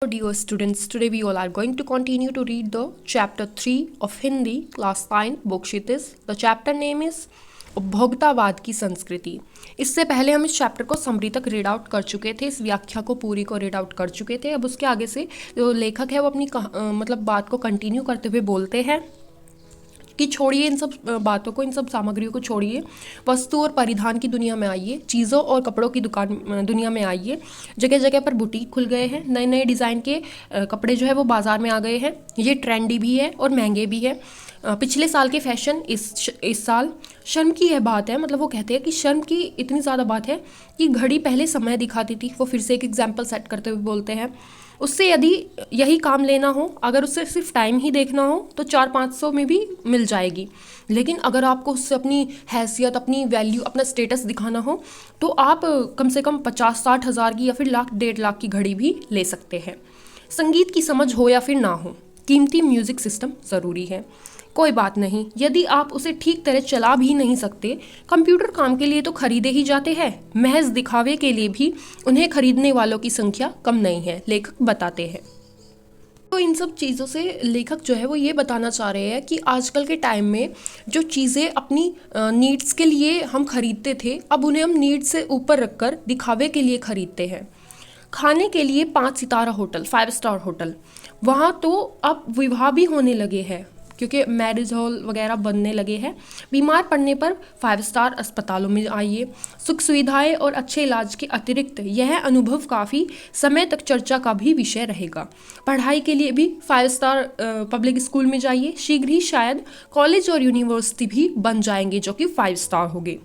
Dear students, today we all are going to continue to read the chapter 3 of Hindi, class 9, book Kshitij. The chapter name is उपभोक्तावाद की संस्कृति। इससे पहले हम इस chapter को summary तक रीड आउट कर चुके थे, इस व्याख्या को पूरी को रीड आउट कर चुके थे। अब उसके आगे से जो लेखक है वो अपनी मतलब बात को कंटिन्यू करते हुए बोलते हैं कि छोड़िए इन सब बातों को, इन सब सामग्रियों को छोड़िए, वस्तु और परिधान की दुनिया में आइए, चीज़ों और कपड़ों की दुनिया में आइए। जगह जगह पर बुटीक खुल गए हैं, नए नए डिज़ाइन के कपड़े जो है वो बाज़ार में आ गए हैं। ये ट्रेंडी भी है और महंगे भी है। पिछले साल के फैशन इस साल शर्म की यह बात है, मतलब वो कहते हैं कि शर्म की इतनी ज़्यादा बात है कि घड़ी पहले समय दिखाती थी। वो फिर से एक एग्जाम्पल सेट करते हुए बोलते हैं, उससे यदि यही काम लेना हो, अगर उससे सिर्फ टाइम ही देखना हो तो 400-500 में भी मिल जाएगी। लेकिन अगर आपको उससे अपनी हैसियत, अपनी वैल्यू, अपना स्टेटस दिखाना हो तो आप कम से कम 50-60 हज़ार की या फिर 1,00,000-1,50,000 की घड़ी भी ले सकते हैं। संगीत की समझ हो या फिर ना हो, कीमती म्यूज़िक सिस्टम ज़रूरी है। कोई बात नहीं, यदि आप उसे ठीक तरह चला भी नहीं सकते, कंप्यूटर काम के लिए तो खरीदे ही जाते हैं। महज दिखावे के लिए भी उन्हें खरीदने वालों की संख्या कम नहीं है, लेखक बताते हैं। तो इन सब चीज़ों से लेखक जो है वो ये बताना चाह रहे हैं कि आजकल के टाइम में जो चीज़ें अपनी नीड्स के लिए हम खरीदते थे, अब उन्हें हम नीड्स से ऊपर रखकर दिखावे के लिए खरीदते हैं। खाने के लिए 5 सितारा होटल, 5 स्टार होटल, वहाँ तो अब विवाह भी होने लगे हैं क्योंकि मैरिज हॉल वगैरह बनने लगे हैं। बीमार पड़ने पर 5 स्टार अस्पतालों में आइए। सुख सुविधाएं और अच्छे इलाज के अतिरिक्त यह अनुभव काफ़ी समय तक चर्चा का भी विषय रहेगा। पढ़ाई के लिए भी 5 स्टार पब्लिक स्कूल में जाइए। शीघ्र ही शायद कॉलेज और यूनिवर्सिटी भी बन जाएंगे जो कि 5 स्टार होंगे।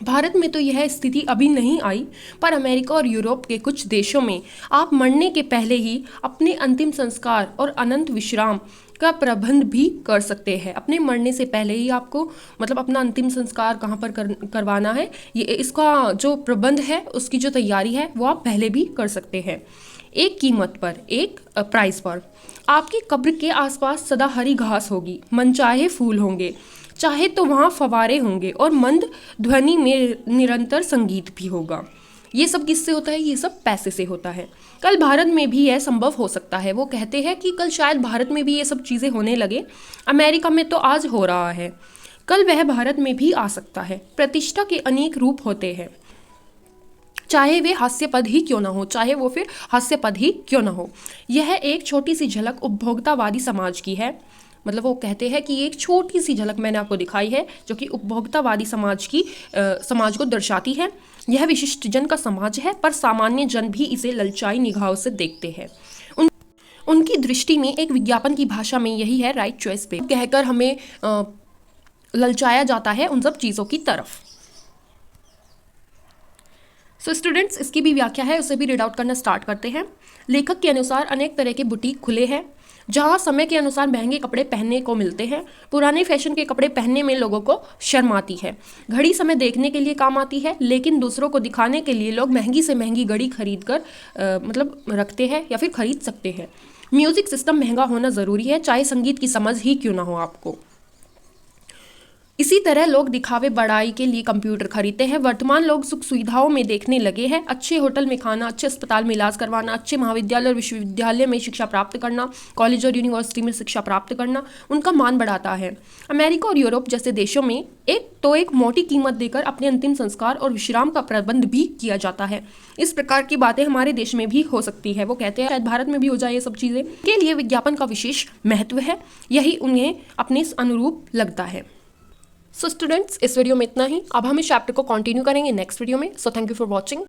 भारत में तो यह स्थिति अभी नहीं आई, पर अमेरिका और यूरोप के कुछ देशों में आप मरने के पहले ही अपने अंतिम संस्कार और अनंत विश्राम का प्रबंध भी कर सकते हैं। अपने मरने से पहले ही आपको मतलब अपना अंतिम संस्कार कहाँ पर करवाना है, ये इसका जो प्रबंध है, उसकी जो तैयारी है वो आप पहले भी कर सकते हैं। एक कीमत पर, एक प्राइस पर। आपकी कब्र के आसपास सदा हरी घास होगी, मनचाहे फूल होंगे, चाहे तो वहाँ फवारे होंगे और मंद ध्वनि में निरंतर संगीत भी होगा। ये सब किससे होता है? ये सब पैसे से होता है। कल भारत में भी यह संभव हो सकता है। वो कहते हैं कि कल शायद भारत में भी ये सब चीज़ें होने लगे। अमेरिका में तो आज हो रहा है, कल वह भारत में भी आ सकता है। प्रतिष्ठा के अनेक रूप होते हैं, चाहे वे हास्यपद ही क्यों ना हो, चाहे वो फिर हास्यपद ही क्यों ना हो। यह एक छोटी सी झलक उपभोक्तावादी समाज की है। मतलब वो कहते हैं कि एक छोटी सी झलक मैंने आपको दिखाई है जो कि उपभोक्तावादी समाज को दर्शाती है। यह विशिष्ट जन का समाज है, पर सामान्य जन भी इसे ललचाई निगाहों से देखते हैं। उनकी दृष्टि में एक विज्ञापन की भाषा में यही है राइट चॉइस पे कहकर हमें ललचाया जाता है उन सब चीज़ों की तरफ। सो स्टूडेंट्स, इसकी भी व्याख्या है, उसे भी रीड आउट करना स्टार्ट करते हैं। लेखक के अनुसार अनेक तरह के बुटीक खुले हैं जहां समय के अनुसार महंगे कपड़े पहनने को मिलते हैं। पुराने फैशन के कपड़े पहनने में लोगों को शर्म आती है। घड़ी समय देखने के लिए काम आती है, लेकिन दूसरों को दिखाने के लिए लोग महंगी से महंगी घड़ी खरीद कर मतलब रखते हैं या फिर खरीद सकते हैं। म्यूजिक सिस्टम महंगा होना ज़रूरी है, चाहे संगीत की समझ ही क्यों ना हो आपको। इसी तरह लोग दिखावे बढ़ाई के लिए कंप्यूटर खरीदते हैं। वर्तमान लोग सुख सुविधाओं में देखने लगे हैं। अच्छे होटल में खाना, अच्छे अस्पताल में इलाज करवाना, अच्छे महाविद्यालय और विश्वविद्यालय में शिक्षा प्राप्त करना, कॉलेज और यूनिवर्सिटी में शिक्षा प्राप्त करना उनका मान बढ़ाता है। अमेरिका और यूरोप जैसे देशों में एक मोटी कीमत देकर अपने अंतिम संस्कार और विश्राम का प्रबंध भी किया जाता है। इस प्रकार की बातें हमारे देश में भी हो सकती है। वो कहते हैं शायद भारत में भी हो जाए ये सब चीज़ें। के लिए विज्ञापन का विशेष महत्व है, यही उन्हें अपने अनुरूप लगता है। सो स्टूडेंट्स, इस वीडियो में इतना ही। अब हम इस चैप्टर को कंटिन्यू करेंगे नेक्स्ट वीडियो में। So thank you for watching.